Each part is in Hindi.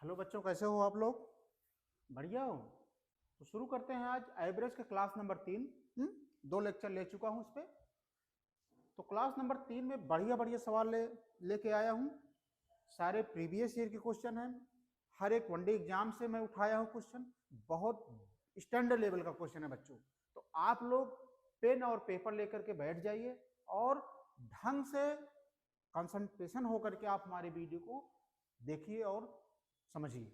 हेलो बच्चों, कैसे हो आप लोग? बढ़िया हो? तो शुरू करते हैं आज एवरेज के क्लास नंबर 3। 2 लेक्चर ले चुका हूं इस पे। तो क्लास नंबर 3 में बढ़िया बढ़िया सवाल लेके आया हूं। सारे प्रीवियस ईयर के क्वेश्चन हैं। हर एक वनडे एग्जाम से मैं उठाया हूं क्वेश्चन। बहुत स्टैंडर्ड लेवल का क्वेश्चन है बच्चों। तो आप लोग पेन और पेपर लेकर के बैठ जाइए और ढंग से कंसंट्रेशन होकर के आप हमारे वीडियो को देखिए और समझिए।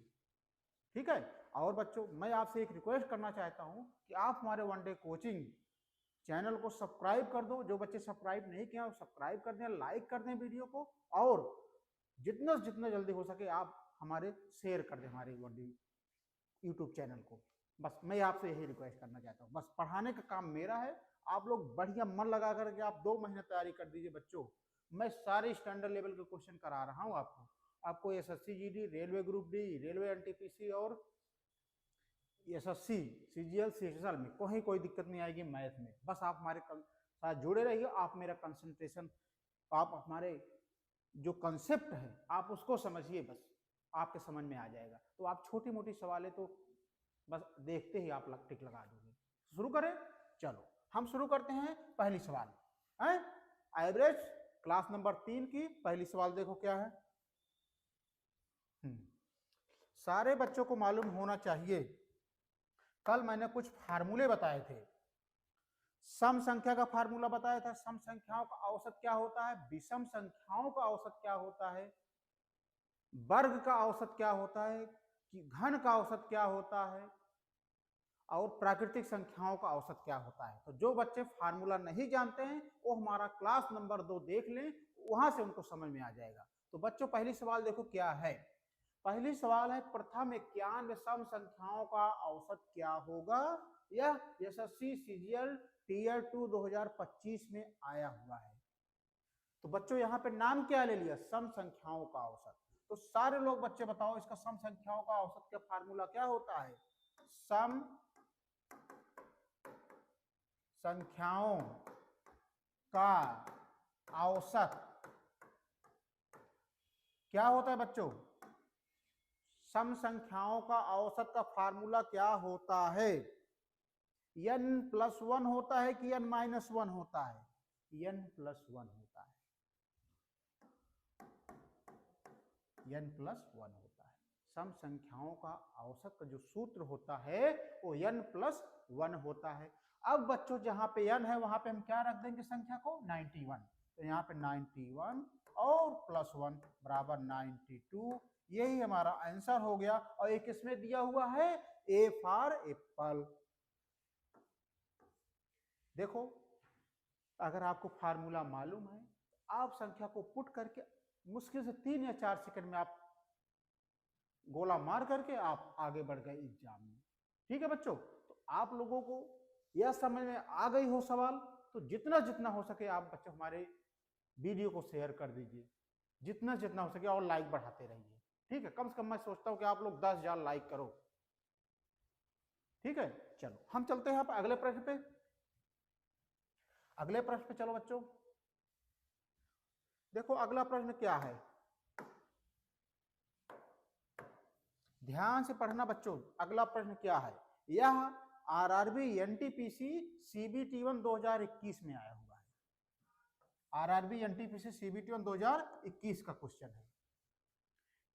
ठीक है। और बच्चों, मैं आपसे एक रिक्वेस्ट करना चाहता हूं कि आप हमारे वनडे कोचिंग चैनल को सब्सक्राइब कर दो। जो बच्चे सब्सक्राइब नहीं किया सब्सक्राइब कर दें, लाइक कर दें वीडियो को, और जितना जितना जल्दी हो सके आप हमारे शेयर कर दें हमारे वनडे यूट्यूब चैनल को। बस मैं आपसे यही रिक्वेस्ट करना चाहता हूँ। बस पढ़ाने का काम मेरा है। आप लोग बढ़िया मन लगा करके आप 2 महीने तैयारी कर दीजिए बच्चों। मैं सारे स्टैंडर्ड लेवल के क्वेश्चन करा रहा हूँ आपको SSC GD, railway group D, railway NTPC और एसएससी सीजीएल सीएचएसएल में कोई दिक्कत नहीं आएगी मैथ में। बस आप हमारे साथ जुड़े रहिए। आप मेरा कंसंट्रेशन, आप हमारे जो कंसेप्ट है आप उसको समझिए। बस आपके समझ में आ जाएगा। तो आप छोटी मोटी सवालें तो बस देखते ही आप टिक लगा दोगे। शुरू करें? चलो हम शुरू करते हैं। पहली सवाल है एवरेज क्लास नंबर 3 की पहली सवाल। देखो क्या है। सारे बच्चों को मालूम होना चाहिए, कल मैंने कुछ फार्मूले बताए थे। सम संख्या का फार्मूला बताया था। सम संख्याओं का औसत क्या होता है, विषम संख्याओं का औसत क्या होता है, वर्ग का औसत क्या होता है, कि घन का औसत क्या होता है, और प्राकृतिक संख्याओं का औसत क्या होता है। तो जो बच्चे फार्मूला नहीं जानते हैं वो हमारा क्लास नंबर 2 देख लें, वहां से उनको समझ में आ जाएगा। तो बच्चों पहली सवाल देखो क्या है। पहली सवाल है प्रथम 91 सम संख्याओं का औसत क्या होगा। यह एसएससी सीजीएल टीयर 2 2025 में आया हुआ है। तो बच्चों यहाँ पे नाम क्या ले लिया, सम संख्याओं का औसत। तो सारे लोग बच्चे बताओ इसका सम संख्याओं का औसत का फार्मूला क्या होता है। सम संख्याओं का औसत क्या होता है बच्चों। सम संख्याओं का औसत का फार्मूला क्या होता है। n+1 होता है कि n-1 होता है। n+1 होता है। n+1 होता है। सम संख्याओं का औसत का जो सूत्र होता है वो n+1 होता है। अब बच्चों जहां पे n है वहां पे हम क्या रख देंगे संख्या को, 91। तो यहाँ पे 91 और +1 बराबर 92। यही हमारा आंसर हो गया। और एक इसमें दिया हुआ है A फॉर एप्पल। देखो अगर आपको फार्मूला मालूम है आप संख्या को पुट करके मुश्किल से 3 या 4 सेकंड में आप गोला मार करके आप आगे बढ़ गए एग्जाम में। ठीक है बच्चों। तो आप लोगों को यह समझ में आ गई हो सवाल, तो जितना जितना हो सके आप बच्चों हमारे वीडियो को शेयर कर दीजिए, जितना जितना हो सके, और लाइक बढ़ाते रहिए। ठीक है। कम से कम मैं सोचता हूं कि आप लोग 10,000 लाइक करो। ठीक है। चलो हम चलते हैं अगले प्रश्न पे। अगले प्रश्न पे चलो बच्चों। देखो अगला प्रश्न क्या है, ध्यान से पढ़ना बच्चों। अगला प्रश्न क्या है, यह आरआरबी एनटीपीसी सीबीटी1 2021 में आया हुआ है। आरआरबी एनटीपीसी सीबीटी1 2021 का क्वेश्चन है।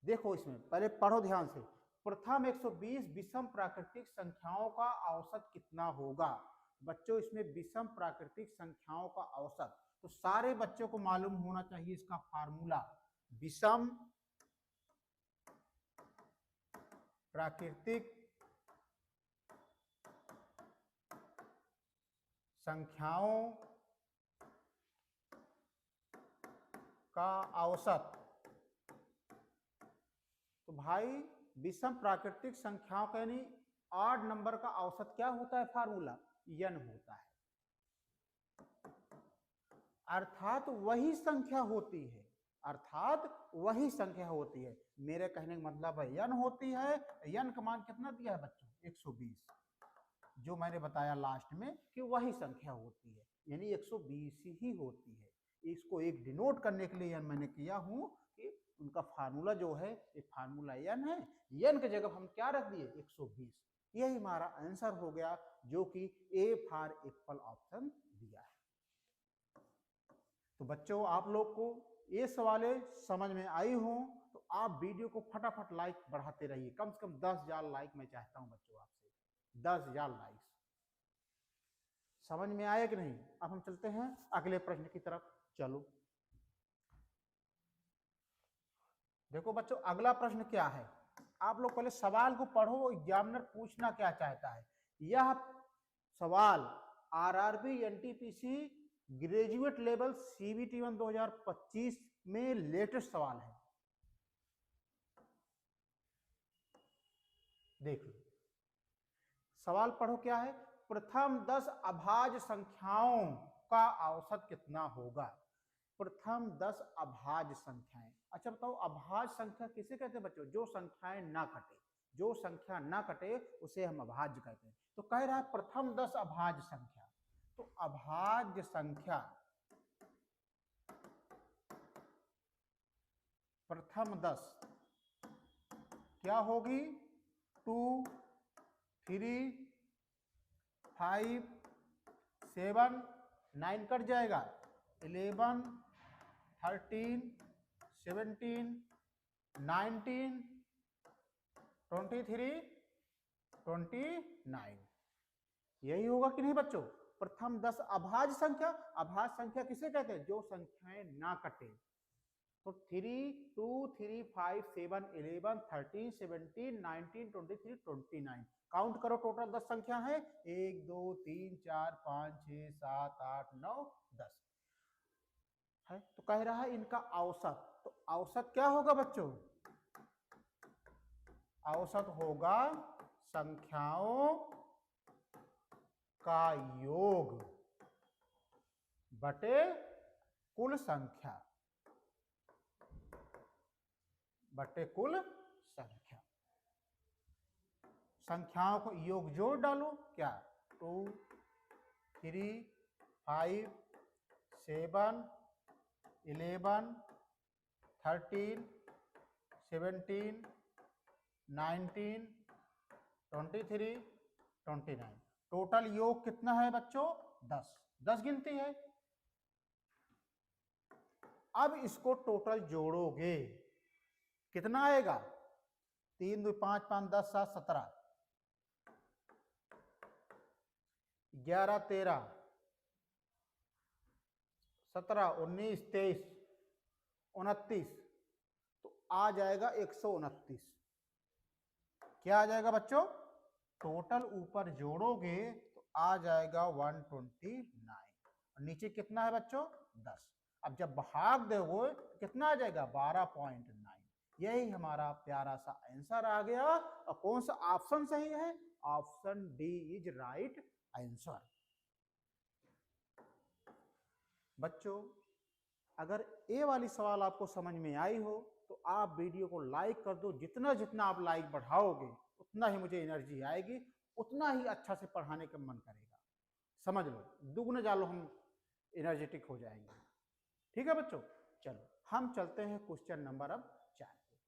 देखो इसमें पहले पढ़ो ध्यान से। प्रथम 120 विषम प्राकृतिक संख्याओं का औसत कितना होगा। बच्चों इसमें विषम प्राकृतिक संख्याओं का औसत, तो सारे बच्चों को मालूम होना चाहिए इसका फार्मूला। विषम प्राकृतिक संख्याओं का औसत। तो भाई विषम प्राकृतिक संख्याओं का यानी 8 नंबर का औसत क्या होता है, फार्मूला n होता है। अर्थात वही संख्या होती है, अर्थात वही संख्या होती है। मेरे कहने का मतलब है n होती है। n का मान कितना दिया है बच्चों, 120, जो मैंने बताया लास्ट में कि वही संख्या होती है, यानी 120 ही होती है। इसको एक डिनोट करने के लिए मैंने किया हूं कि उनका फार्मूला जो है ये फार्मूला एन है, एन की जगह हम क्या रख दिए 120। यही हमारा आंसर हो गया, जो कि ए फॉर एप्पल ऑप्शन दिया है। तो बच्चों आप लोग को ये सवालें समझ में आई हो तो आप वीडियो को फटाफट लाइक बढ़ाते रहिए, कम से कम 10,000 लाइक मैं चाहता हूं बच्चों आपसे, 10,000 लाइक। समझ में आया कि नहीं? अब हम चलते हैं अगले प्रश्न की तरफ। चलो देखो बच्चों अगला प्रश्न क्या है, आप लोग पहले सवाल को पढ़ो, एग्जामिनर पूछना क्या चाहता है। यह सवाल RRB NTPC graduate level CBT 1 2025 में लेटेस्ट सवाल है। देख लो सवाल पढ़ो क्या है, प्रथम 10 अभाज्य संख्याओं का औसत कितना होगा। प्रथम 10 अभाज्य संख्याएं। अच्छा बताओ अभाज्य संख्या किसे कहते हैं बच्चों? जो संख्याएं ना कटे, जो संख्या ना कटे उसे हम अभाज्य कहते हैं। तो कह रहा है प्रथम 10 अभाज्य संख्या, तो अभाज्य संख्या प्रथम 10 क्या होगी? 2 3 5 7 9 कट जाएगा, 11 13 17 19 23 29। यही होगा कि नहीं बच्चों? प्रथम 10 अभाज्य संख्या। अभाज्य संख्या किसे कहते हैं? जो संख्याएं ना कटे। तो 3 2 3 5 7 11 13 17 19 23 29। काउंट करो, टोटल 10 संख्या है, 1 2 3 4 5 6 7 8 9 10 है। तो कह रहा है इनका औसत, तो औसत क्या होगा बच्चों? औसत होगा संख्याओं का योग बटे कुल संख्या, बटे कुल संख्या। संख्याओं को योग जोड़ डालो, क्या 2 3 5 7 11 13 17 19 23 29। टोटल योग कितना है बच्चों? 10। 10 गिनती है। अब इसको टोटल जोड़ोगे कितना आएगा? 3 2 5 5 10 7 17 11 13 17 19 23 29, तो आ जाएगा 129। क्या आ जाएगा बच्चों? टोटल ऊपर जोड़ोगे तो आ जाएगा 129। और नीचे कितना है बच्चों? 10। अब जब भाग दोगे तो कितना आ जाएगा? 12.9। यही हमारा प्यारा सा आंसर आ गया। और कौन सा ऑप्शन सही है? Option D is right answer. बच्चों अगर ये वाली सवाल आपको समझ में आई हो तो आप वीडियो को लाइक कर दो। जितना जितना आप लाइक बढ़ाओगे उतना ही मुझे एनर्जी आएगी, उतना ही अच्छा से पढ़ाने का मन करेगा। समझ लो, दुगने जालो हम एनर्जेटिक हो जाएंगे। ठीक है बच्चों, चलो हम चलते हैं क्वेश्चन नंबर अब 4 पे।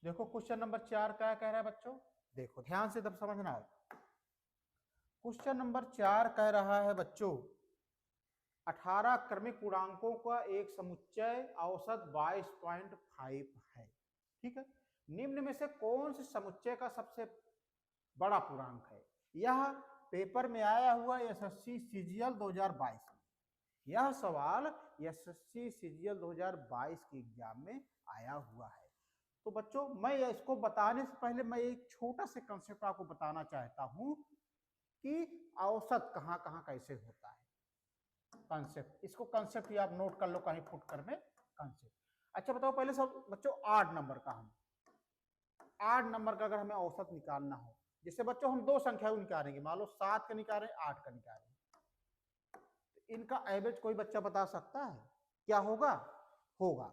देखो क्वेश्चन नंबर 4 क्या कह रहा है बच्चों, देखो ध्यान से तब समझना है। क्वेश्चन नंबर 4 कह रहा है बच्चों 18 क्रमिक पूर्णांकों का एक समुच्चय औसत 22.5 है। ठीक है, निम्न में से कौन से समुच्चय का सबसे बड़ा पूर्णांक है? यह पेपर में आया हुआ एसएससी सीजीएल 2022 में, यह सवाल एसएससी सीजीएल 2022 के एग्जाम में आया हुआ है। तो बच्चों मैं इसको बताने से पहले मैं एक छोटा सा कंसेप्ट आपको बताना चाहता हूं कि औसत कहां कहां कैसे होता है। कंसेप्ट, इसको कंसेप्ट ही आप नोट कर लो कहीं फुटकर में, कंसेप्ट। अच्छा बताओ पहले सब बच्चों 8 नंबर का, हम 8 नंबर का अगर हमें औसत निकालना हो, जिससे बच्चों हम दो संख्या निकालेंगे, मान लो 7 का निकाल रहे 8 का निकाल रहे, तो इनका एवरेज कोई बच्चा बता सकता है क्या होगा? होगा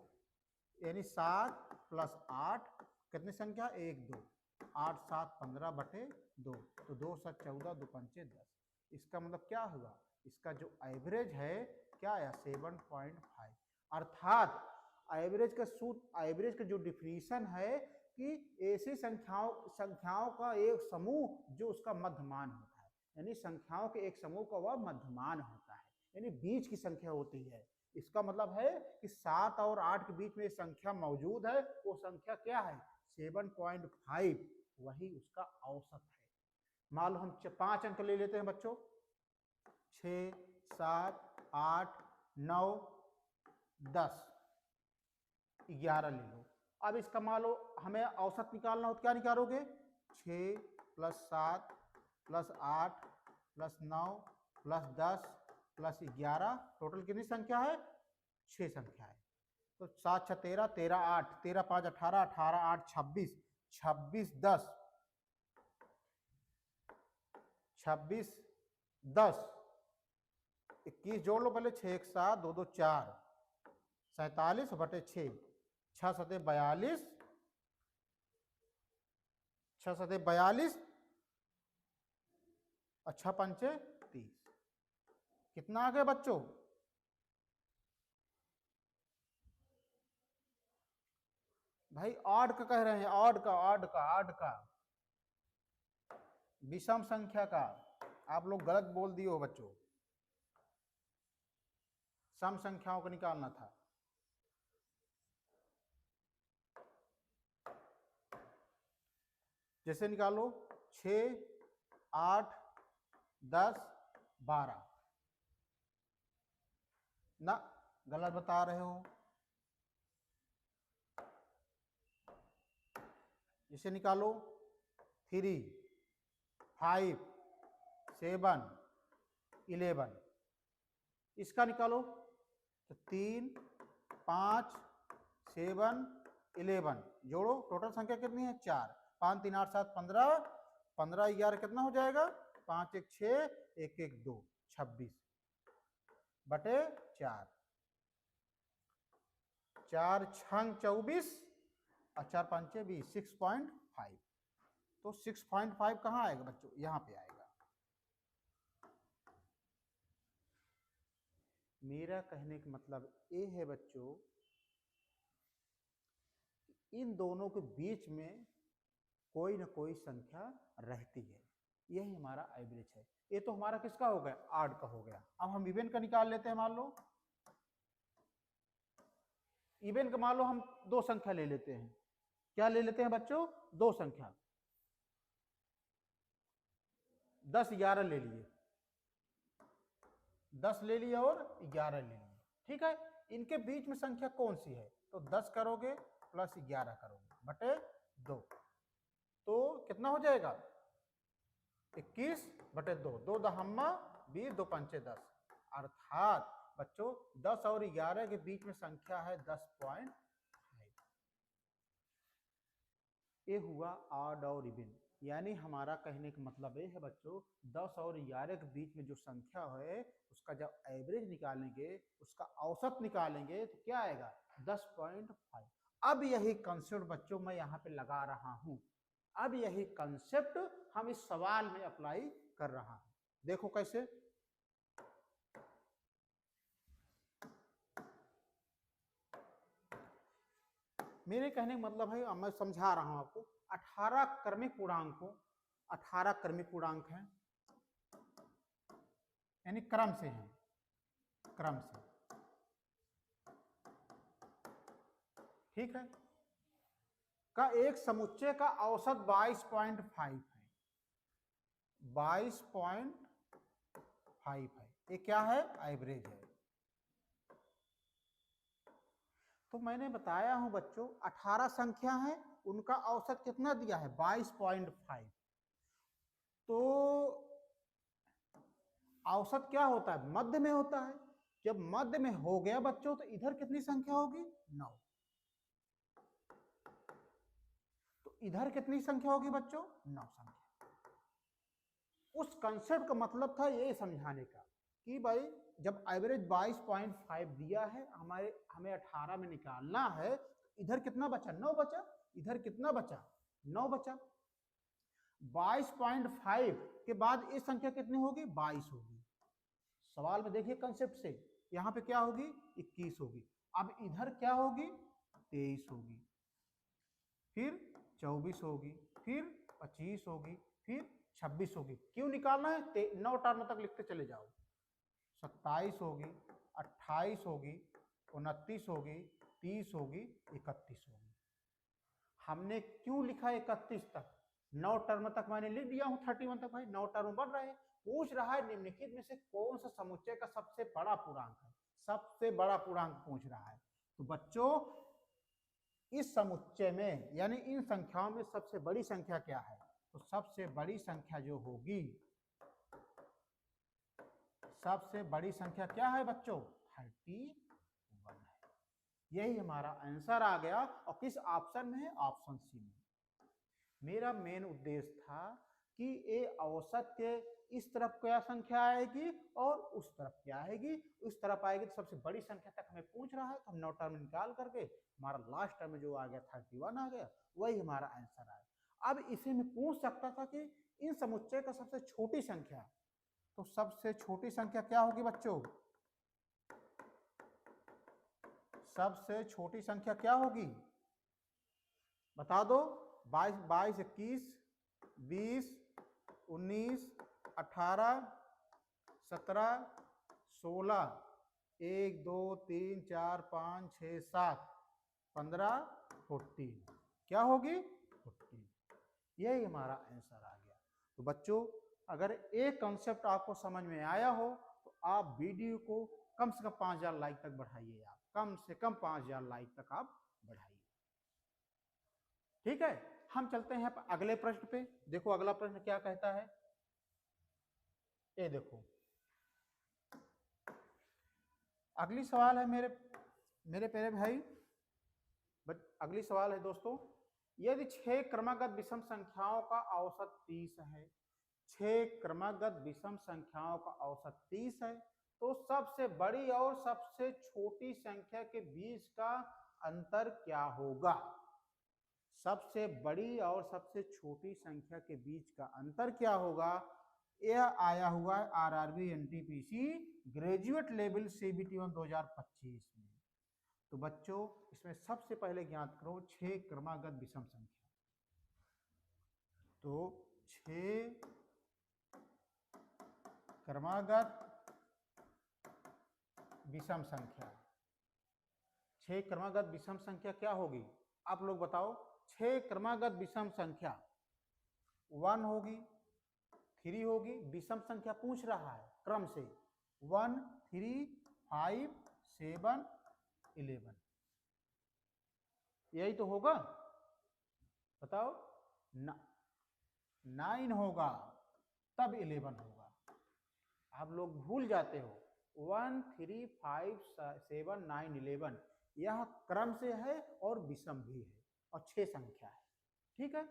यानी 7 + 8 कितनी संख्या? 1 2 8 7 15 बटे 2, तो 2 7 14 2 5 10। इसका मतलब क्या हुआ? इसका जो एवरेज है क्या आया 7.5। अर्थात एवरेज का सूत्र, एवरेज का जो डिफिनीशन है कि ऐसी संख्याओं का एक समूह जो उसका मध्यमान होता है, यानी संख्याओं के एक समूह का वह मध्यमान होता है, यानी बीच की संख्या होती है। इसका मतलब है कि 7 और 8 के बीच में संख्या मौजूद है, वो संख्या क्या है 7.5, वही उसका औसत है। मान लो हम 5 अंक ले लेते हैं बच्चों, 6, 7, 8, 9, 10, 11 ले लो। अब इसका मान लो हमें औसत निकालना हो तो क्या निकालोगे, 6 + 7 + 8 + 9 + 10 + 11, टोटल कितनी संख्या है 6 संख्या है। तो 7 6 13, 13 8, 13 5 18, 18 8 26, 26 10, 26 10, 21 जोड़ लो पहले, 6 1 7 2 2 4, 47/6, 6 7 42, 6 7 42 और 6 5 30। कितना आ गया बच्चों, भाई ऑड का कह रहे हैं, ऑड का विषम संख्या का। आप लोग गलत बोल दिए हो बच्चों, सम संख्याओं को निकालना था। जैसे निकालो 6 8 10 12, ना गलत बता रहे हो। जैसे निकालो 3 5 7 11, इसका निकालो तो 3 5 7 11 जोड़ो, टोटल संख्या कितनी है 4, 5 3 8 7 15, 15 11 कितना हो जाएगा 5 1 6 1 1 2, 26/4, 4 6 24 और 4 5 20, 6.5। तो 6.5 कहाँ आएगा बच्चों, यहाँ पे आएगा। मेरा कहने का मतलब ये है बच्चों, इन दोनों के बीच में कोई ना कोई संख्या रहती है, यही हमारा एवरेज है। ये तो हमारा किसका हो गया, ऑड का हो गया। अब हम इवन का निकाल लेते हैं। मान लो इवन का मान लो हम 2 संख्या ले लेते हैं। क्या ले लेते हैं बच्चों, 2 संख्या, 10 11 ले लिए, 10 ले लिए और 11 ले लिए, ठीक है। इनके बीच में संख्या कौन सी है, तो 10 करोगे प्लस 11 करोगे बटे 2, तो कितना हो जाएगा 21/2, 2 दहम्मा 20, 2 पंचे 10। अर्थात बच्चों 10 और 11 के बीच में संख्या है 10.5। ये हुआ ऑड और इवन, यानी हमारा कहने का मतलब ये है बच्चों 10 और 11 के बीच में जो संख्या है उसका जब एवरेज निकालेंगे, उसका औसत निकालेंगे तो क्या आएगा 10.5। अब यही कंसेप्ट बच्चों मैं यहाँ पे लगा रहा हूँ, अब यही कंसेप्ट हम इस सवाल में अप्लाई कर रहा हूँ। देखो कैसे, मेरे कहने का मतलब है, मैं समझा रहा हूं आपको, 18 क्रमिक पूर्णांकों, 18 क्रमिक पूर्णांक हैं, यानी क्रम से हैं, क्रम से, ठीक है, का एक समुच्चय का औसत 22.5 है, 22.5 है। ये क्या है, एवरेज है। तो मैंने बताया हूं बच्चों 18 संख्या है, उनका औसत कितना दिया है 22.5। तो औसत क्या होता है, मध्य में होता है। जब मध्य में हो गया बच्चों तो इधर कितनी संख्या होगी 9, तो इधर कितनी संख्या होगी बच्चों 9 संख्या। उस कंसेप्ट का मतलब था ये समझाने का कि भाई जब एवरेज 22.5 दिया है, हमें 18 में निकालना है, तो इधर कितना बचा 9 बचा, इधर कितना बचा 9 बचा। 22.5 के बाद ये संख्या कितनी होगी 22 होगी। सवाल में देखिए कंसेप्ट से, यहाँ पे क्या होगी 21 होगी। अब इधर क्या होगी 23 होगी, फिर 24 होगी, फिर 25 होगी, फिर 26 होगी। क्यों निकालना है 9 टर्म तक लिखते चले जाओ। 27 होगी, 28 होगी, 29 होगी, 30 होगी, 31 होगी। हमने क्यों लिखा 31 तक? 9 टर्म तक मैंने लिख दिया हूं 31 तक भाई, 9 टर्म बढ़ रहे हैं। पूछ रहा है निम्नलिखित में से कौन सा समुच्चय का सबसे बड़ा पूर्णांक है, सबसे बड़ा पूर्णांक पूछ रहा है। तो बच्चों इस समुच्चय में यानी इन संख्याओं में सबसे बड़ी संख्या क्या है? तो सबसे बड़ी संख्या जो होगी, सबसे बड़ी संख्या क्या है बच्चों 31 है। यही हमारा आंसर आ गया। और किस ऑप्शन में है? ऑप्शन सी में। मेरा मेन उद्देश्य था कि ये औसत के इस तरफ क्या संख्या आएगी और उस तरफ क्या आएगी। उस तरफ आएगी तो सबसे बड़ी संख्या तक हमें पूछ रहा है, तो हम 9 टर्म निकाल करके हमारा लास्ट टर्म जो आ गया 31 आ गया, वही हमारा आंसर आया। अब इसे में पूछ सकता था कि इन समुच्चय का सबसे छोटी संख्या, तो सबसे छोटी संख्या क्या होगी बच्चों? सबसे छोटी संख्या क्या होगी बता दो? 22, 21, 20, 19, 18, 17, 16, 1, 2, 3, 4, 5, 6, 7, 15, 14 क्या होगी 14। यही हमारा आंसर आ गया। तो बच्चों अगर एक कॉन्सेप्ट आपको समझ में आया हो तो आप वीडियो को कम से कम 5000 लाइक तक बढ़ाइए। आप कम से कम 5000 लाइक तक आप बढ़ाइए। ठीक है, हम चलते हैं अगले प्रश्न पे। देखो अगला प्रश्न क्या कहता है, ये देखो अगली सवाल है मेरे प्यारे भाई। अगली सवाल है दोस्तों, यदि 6 क्रमागत विषम संख्याओं का औसत 30 है, 6 क्रमागत विषम संख्याओं का औसत 30 है, तो सबसे बड़ी और सबसे छोटी संख्या के बीच का अंतर क्या होगा? सबसे बड़ी और सबसे छोटी संख्या के बीच का अंतर क्या होगा? यह आया हुआ है RRB NTPC graduate level CBT 2025 में। तो बच्चों इसमें सबसे पहले ज्ञात करो 6 क्रमागत विषम संख्या। तो 6 क्रमागत विषम संख्या, 6 क्रमागत विषम संख्या क्या होगी आप लोग बताओ? 6 क्रमागत विषम संख्या 1 होगी, 3 होगी, विषम संख्या पूछ रहा है क्रम से 1, 3, 5, 7, 11, यही तो होगा बताओ। 9 होगा तब 11 होगा। आप लोग भूल जाते हो 1, 3, 5, 7, 9, 11 यह क्रम से है और विषम भी है और 6 संख्या है। ठीक है,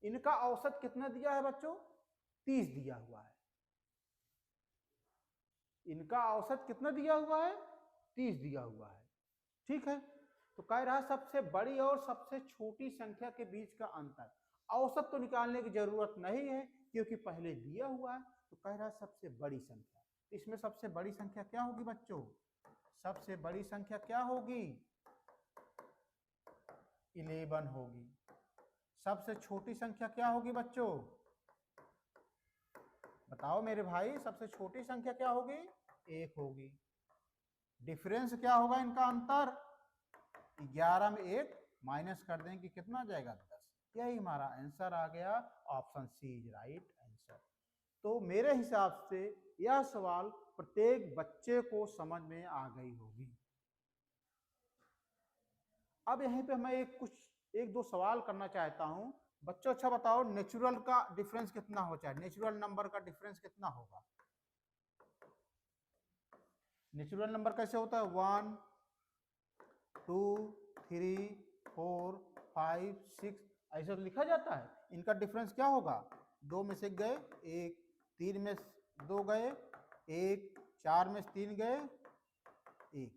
इनका औसत कितना दिया है बच्चों? 30 दिया हुआ है। इनका औसत कितना दिया हुआ है? 30 दिया हुआ है। ठीक है, तो कह रहा है सबसे बड़ी और सबसे छोटी संख्या के बीच का अंतर। औसत तो निकालने की जरूरत नहीं है क्योंकि पहले दिया हुआ है। तो कह रहा है सबसे बड़ी संख्या, इसमें सबसे बड़ी संख्या क्या होगी बच्चों? सबसे बड़ी संख्या क्या होगी? 11 होगी। सबसे छोटी संख्या क्या होगी बच्चों? बताओ मेरे भाई, सबसे छोटी संख्या क्या होगी? 1 होगी। डिफरेंस क्या होगा इनका अंतर? 11 में 1 माइनस कर देंगे कितना आ जाएगा? 10। यही हमारा आंसर आ गया। Option c is right answer. तो मेरे हिसाब से यह सवाल प्रत्येक बच्चे को समझ में आ गई होगी। अब यहीं पे मैं एक दो सवाल करना चाहता हूं बच्चों। अच्छा बताओ नेचुरल का डिफरेंस कितना हो, चाहे नेचुरल नंबर का डिफरेंस कितना होगा? नेचुरल नंबर कैसे होता है? 1, 2, 3, 4, 5, 6 ऐसे तो लिखा जाता है। इनका डिफरेंस क्या होगा? 2 में से गए 1, 3 में 2 गए 1, 4 में 3 गए 1,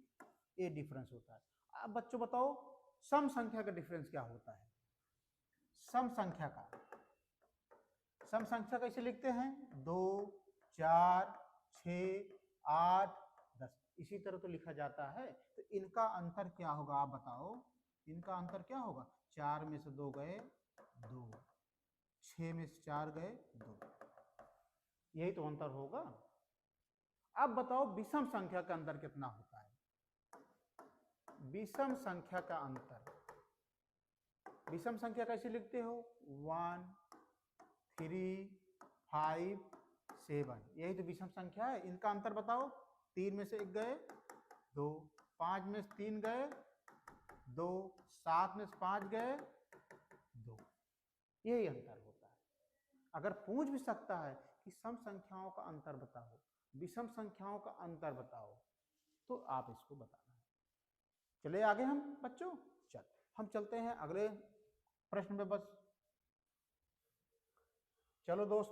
ये डिफरेंस होता है। अब बच्चों बताओ सम संख्या का डिफरेंस क्या होता है? सम संख्या का, सम संख्या कैसे लिखते हैं? 2, 4, 6, 8, 10 इसी तरह तो लिखा जाता है। तो इनका अंतर क्या होगा आप बताओ, इनका अंतर क्या होगा? 4 में से 2 गए 2, 6 में से 4 गए 2, यही तो अंतर होगा। अब बताओ विषम संख्या का अंतर कितना होता है? विषम संख्या का अंतर, विषम संख्या कैसे लिखते हो? 1 3 5 7, यही तो विषम संख्या है। इनका अंतर बताओ। 3 में से 1 गए 2, 5 में से 3 गए 2, 7 में से 5 गए 2, यही अंतर होता है। अगर पूछ भी सकता है कि सम संख्याओं का अंतर बताओ, विषम संख्याओं का अंतर बताओ, तो आप इसको बताना है। चलिए आगे हम बच्चों, हम चलते हैं अगले प्रश्न में। बस चलो दोस्त।